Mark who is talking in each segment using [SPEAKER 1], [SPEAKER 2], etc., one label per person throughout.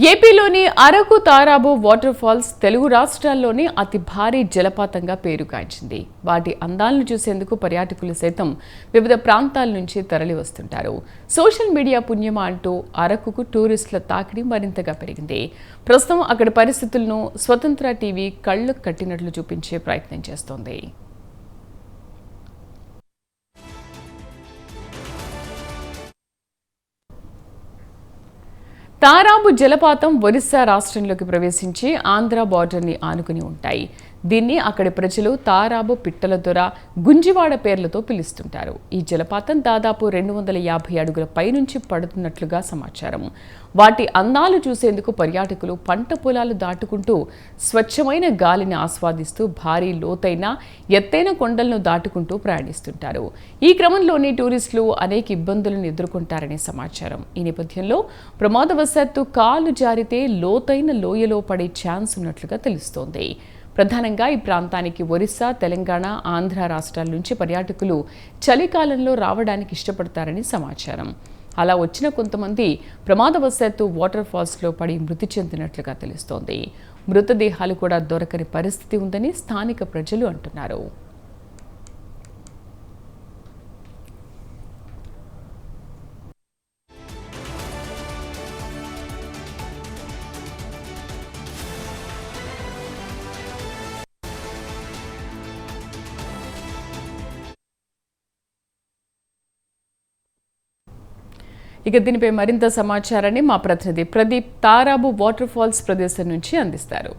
[SPEAKER 1] ఏపీలోని Araku తారాబు water falls Telugu రాష్ట్రాల్లోని అతి భారీ జలపాతంగా పేరుగాంచింది. వాటి అందాలను చూసేందుకు పర్యాటకులు సైతం వివిధ ప్రాంతాల నుంచి తరలి వస్తుంటారు. సోషల్ మీడియా పుణ్యమా అంటూ అరకుకు టూరిస్టుల తాకిడి మరింతగా పెరిగింది. ప్రస్తుతం అక్కడి పరిస్థితులను స్వతంత్ర టీవీ కళ్లు కట్టినట్లు చూపించే ప్రయత్నం చేస్తోంది. తారాబు జలపాతం ఒరిస్సా రాష్ట్రంలోకి ప్రవేశించి ఆంధ్ర బార్డర్ని ఆనుకుని ఉంటాయి. దీన్ని అక్కడి ప్రజలు తారాబు పిట్టల దొర, గుంజివాడ పేర్లతో పిలుస్తుంటారు. ఈ జలపాతం దాదాపు 250 అడుగుల పైనుంచి పడుతున్నట్లుగా సమాచారం. వాటి అందాలు చూసేందుకు పర్యాటకులు పంట పొలాలు దాటుకుంటూ స్వచ్ఛమైన గాలిని ఆస్వాదిస్తూ భారీ లోతైన ఎత్తైన కొండలను దాటుకుంటూ ప్రయాణిస్తుంటారు. ఈ క్రమంలోని టూరిస్టులు అనేక ఇబ్బందులను ఎదుర్కొంటారనే సమాచారం. ఈ నేపథ్యంలో ప్రమాదవశాత్తు కాలు జారితే లోతైన లోయలో పడే ఛాన్స్ ఉన్నట్లుగా తెలుస్తోంది. ప్రధానంగా ఈ ప్రాంతానికి ఒరిస్సా, తెలంగాణ, ఆంధ్ర రాష్ట్రాల నుంచి పర్యాటకులు చలికాలంలో రావడానికి ఇష్టపడతారని సమాచారం. అలా వచ్చిన కొంతమంది ప్రమాదవశాత్తు వాటర్ ఫాల్స్లో పడి మృతి చెందినట్లుగా తెలుస్తోంది. మృతదేహాలు కూడా దొరకని పరిస్థితి ఉందని స్థానిక ప్రజలు అంటున్నారు. ఇక దీనిపై మరింత సమాచారాన్ని మా ప్రతినిధి ప్రదీప్ తారాబు వాటర్ ఫాల్స్ ప్రదేశం నుంచి అందిస్తారు.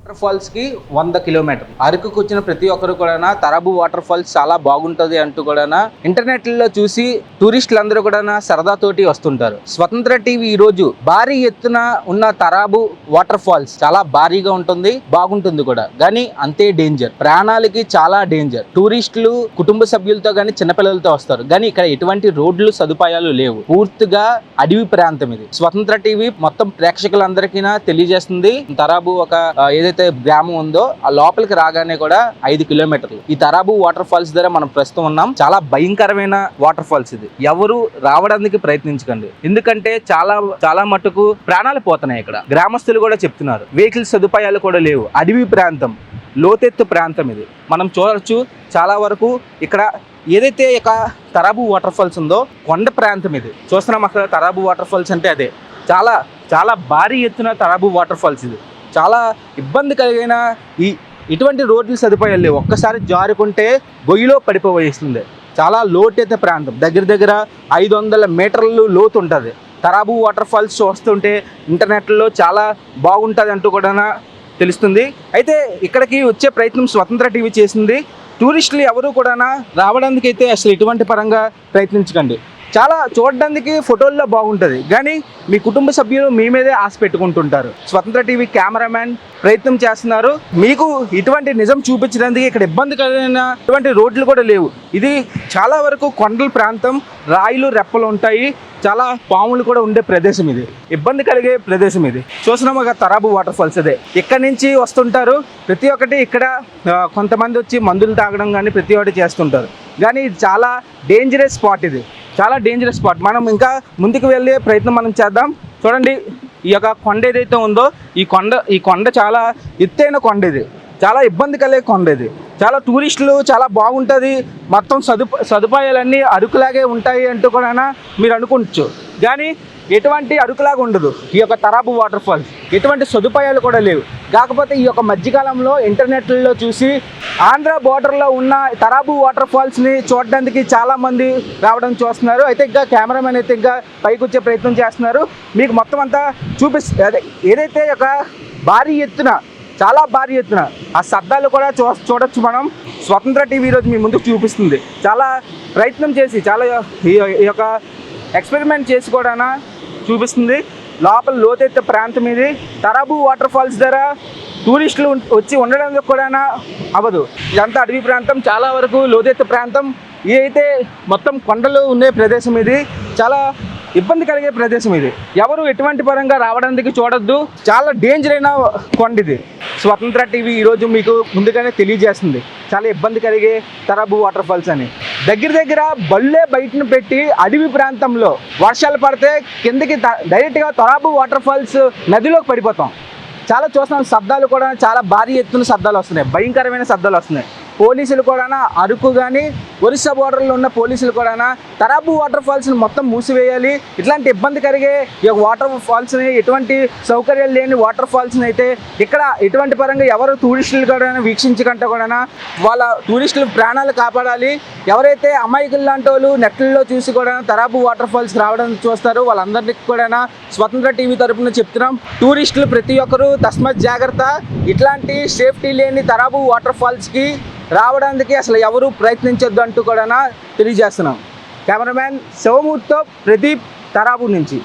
[SPEAKER 2] వాటర్ ఫాల్స్ కి 100 కిలోమీటర్లు. అరకుకు వచ్చిన ప్రతి ఒక్కరు కూడా తారాబు వాటర్ ఫాల్స్ చాలా బాగుంటది అంటూ కూడా ఇంటర్నెట్ లో చూసి టూరిస్టులందరూ కూడా సరదాతోటి వస్తుంటారు. స్వతంత్ర టీవీ ఈ రోజు భారీ ఎత్తున ఉన్న తారాబు వాటర్ ఫాల్స్ చాలా భారీగా ఉంటుంది, బాగుంటుంది కూడా, కానీ అంతే డేంజర్, ప్రాణాలకి చాలా డేంజర్. టూరిస్టులు కుటుంబ సభ్యులతో కానీ చిన్నపిల్లలతో వస్తారు, కానీ ఇక్కడ ఎటువంటి రోడ్లు సదుపాయాలు లేవు. పూర్తిగా అడవి ప్రాంతం ఇది. స్వతంత్ర టీవీ మొత్తం ప్రేక్షకులందరికీ తెలియజేస్తుంది. తారాబు ఒక ఏదైతే గ్రామం ఉందో ఆ లోపలికి రాగానే కూడా 5 కిలోమీటర్లు. ఈ తారాబు వాటర్ ఫాల్స్ దగ్గర మనం ప్రస్తుతం ఉన్నాం. చాలా భయంకరమైన వాటర్ ఫాల్స్ ఇది. ఎవరు రావడానికి ప్రయత్నించకండి, ఎందుకంటే చాలా మట్టుకు ప్రాణాలు పోతున్నాయి. ఇక్కడ గ్రామస్తులు కూడా చెప్తున్నారు, వెహికల్ సదుపాయాలు కూడా లేవు. అడవి ప్రాంతం, లోతెత్తు ప్రాంతం ఇది. మనం చూడొచ్చు చాలా వరకు ఇక్కడ ఏదైతే ఇక తారాబు వాటర్ ఫాల్స్ ఉందో కొండ ప్రాంతం ఇది. చూస్తున్నాం అక్కడ తారాబు వాటర్ ఫాల్స్ అంటే అదే. చాలా భారీ ఎత్తున తారాబు వాటర్ ఫాల్స్ ఇది. చాలా ఇబ్బంది కలిగిన ఇటువంటి రోడ్ల సదుపాయాలు లేవు. ఒక్కసారి జారుకుంటే గొయ్యిలో పడిపోయేస్తుంది. చాలా లోతైన ప్రాంతం, దగ్గర 500 మీటర్లు లోతు ఉంటుంది. తారాబు వాటర్ ఫాల్స్ చూస్తుంటే ఇంటర్నెట్లో చాలా బాగుంటుంది అంటూ కూడా తెలుస్తుంది. అయితే ఇక్కడికి వచ్చే ప్రయత్నం స్వతంత్ర టీవీ చేసింది. టూరిస్టులు ఎవరు కూడా రావడానికి అయితే అసలు ఎటువంటి పరంగా ప్రయత్నించకండి. చాలా చూడడానికి ఫోటోల్లో బాగుంటుంది, కానీ మీ కుటుంబ సభ్యులు మీ మీదే ఆశ పెట్టుకుంటుంటారు. స్వతంత్ర టీవీ కెమెరామ్యాన్ ప్రయత్నం చేస్తున్నారు మీకు ఇటువంటి నిజం చూపించడానికి. ఇక్కడ ఇబ్బంది కలిగిన ఇటువంటి రోడ్లు కూడా లేవు. ఇది చాలా వరకు కొండల ప్రాంతం, రాయిలు రెప్పలు ఉంటాయి, చాలా పాములు కూడా ఉండే ప్రదేశం ఇది. ఇబ్బంది కలిగే ప్రదేశం ఇది. చూసినాము తారాబు వాటర్ ఫాల్స్ అదే. ఇక్కడ నుంచి వస్తుంటారు ప్రతి ఒక్కటి. ఇక్కడ కొంతమంది వచ్చి మందులు తాగడం కానీ ప్రతి ఒక్కటి చేస్తుంటారు, కానీ ఇది చాలా డేంజరస్ స్పాట్. ఇది చాలా డేంజరస్ స్పాట్. మనం ఇంకా ముందుకు వెళ్ళే ప్రయత్నం మనం చేద్దాం. చూడండి, ఈ యొక్క కొండ ఏదైతే ఉందో ఈ కొండ చాలా ఎత్తైన కొండ. ఇది చాలా ఇబ్బంది కలిగే కొండ. ఇది చాలా టూరిస్టులు చాలా బాగుంటుంది, మొత్తం సదుపాయాలన్నీ అరకులాగే ఉంటాయి అంటూ కూడా మీరు అనుకోవచ్చు, కానీ ఎటువంటి అరకులాగా ఉండదు. ఈ యొక్క తారాబు వాటర్ ఫాల్స్ ఎటువంటి సదుపాయాలు కూడా లేవు. కాకపోతే ఈ యొక్క మధ్యకాలంలో ఇంటర్నెట్లో చూసి ఆంధ్ర బోర్డర్లో ఉన్న తారాబు వాటర్ ఫాల్స్ని చూడడానికి చాలామంది రావడం చూస్తున్నారు. అయితే ఇంకా కెమెరామెన్ అయితే ఇంకా పైకి వచ్చే ప్రయత్నం చేస్తున్నారు. మీకు మొత్తం అంతా చూపిస్తే ఏదైతే ఒక చాలా భారీ ఎత్తున ఆ శబ్దాలు కూడా చూడొచ్చు మనం. స్వతంత్ర టీవీ ఈరోజు మీ ముందుకు చూపిస్తుంది. చాలా ప్రయత్నం చేసి చాలా ఈ యొక్క ఎక్స్పెరిమెంట్ చేసి కూడా చూపిస్తుంది. లోపల లోతెత్తు ప్రాంతం ఇది. తారాబు వాటర్ ఫాల్స్ దగ్గర టూరిస్టులు వచ్చి ఉండడానికి కూడా అవ్వదు. ఇదంతా అడవి ప్రాంతం, చాలా వరకు లోతెత్తు ప్రాంతం. ఇదైతే మొత్తం కొండలు ఉండే ప్రదేశం. ఇది చాలా ఇబ్బంది కలిగే ప్రదేశం. ఇది ఎవరు ఎటువంటి పరంగా రావడానికి చూడొద్దు. చాలా డేంజర్ అయిన కొండ ఇది. స్వతంత్ర టీవీ ఈరోజు మీకు ముందుగానే తెలియజేస్తుంది చాలా ఇబ్బంది కలిగే తరాబు వాటర్ ఫాల్స్ అని. దగ్గర బళ్ళే బయటను పెట్టి అడవి ప్రాంతంలో వర్షాలు పడితే కిందకి డైరెక్ట్గా తరాబు వాటర్ ఫాల్స్ నదిలోకి పడిపోతాం. చాలా చూస్తున్నాం, శబ్దాలు కూడా చాలా భారీ ఎత్తున శబ్దాలు వస్తున్నాయి, భయంకరమైన శబ్దాలు వస్తున్నాయి. పోలీసులు కూడా అరకు కానీ ఒరిస్సా బోర్డర్లో ఉన్న పోలీసులు కూడా తరాబు వాటర్ ఫాల్స్ని మొత్తం మూసివేయాలి, ఇట్లాంటి ఇబ్బంది కలిగే ఈ వాటర్ ఫాల్స్ని, ఎటువంటి సౌకర్యాలు లేని వాటర్ ఫాల్స్ని అయితే ఇక్కడ ఎటువంటి పరంగా ఎవరు టూరిస్టులు కూడా వీక్షించకుండా కూడా వాళ్ళ టూరిస్టుల ప్రాణాలు కాపాడాలి. ఎవరైతే అమాయకులు లాంటి వాళ్ళు నెట్లలో చూసి కూడా తరాబు వాటర్ ఫాల్స్ రావడం చూస్తారో వాళ్ళందరికీ కూడా స్వతంత్ర టీవీ తరపున చెప్తున్నాం, టూరిస్టులు ప్రతి ఒక్కరూ తస్మత్ జాగ్రత్త. ఇట్లాంటి సేఫ్టీ లేని తరాబు వాటర్ ఫాల్స్కి రావడానికి అసలు ఎవరు ప్రయత్నించొద్దు అంటూ కూడా తెలియజేస్తున్నాం. కెమెరామ్యాన్ శివమూర్తితో ప్రదీప్, తరాబు నుంచి.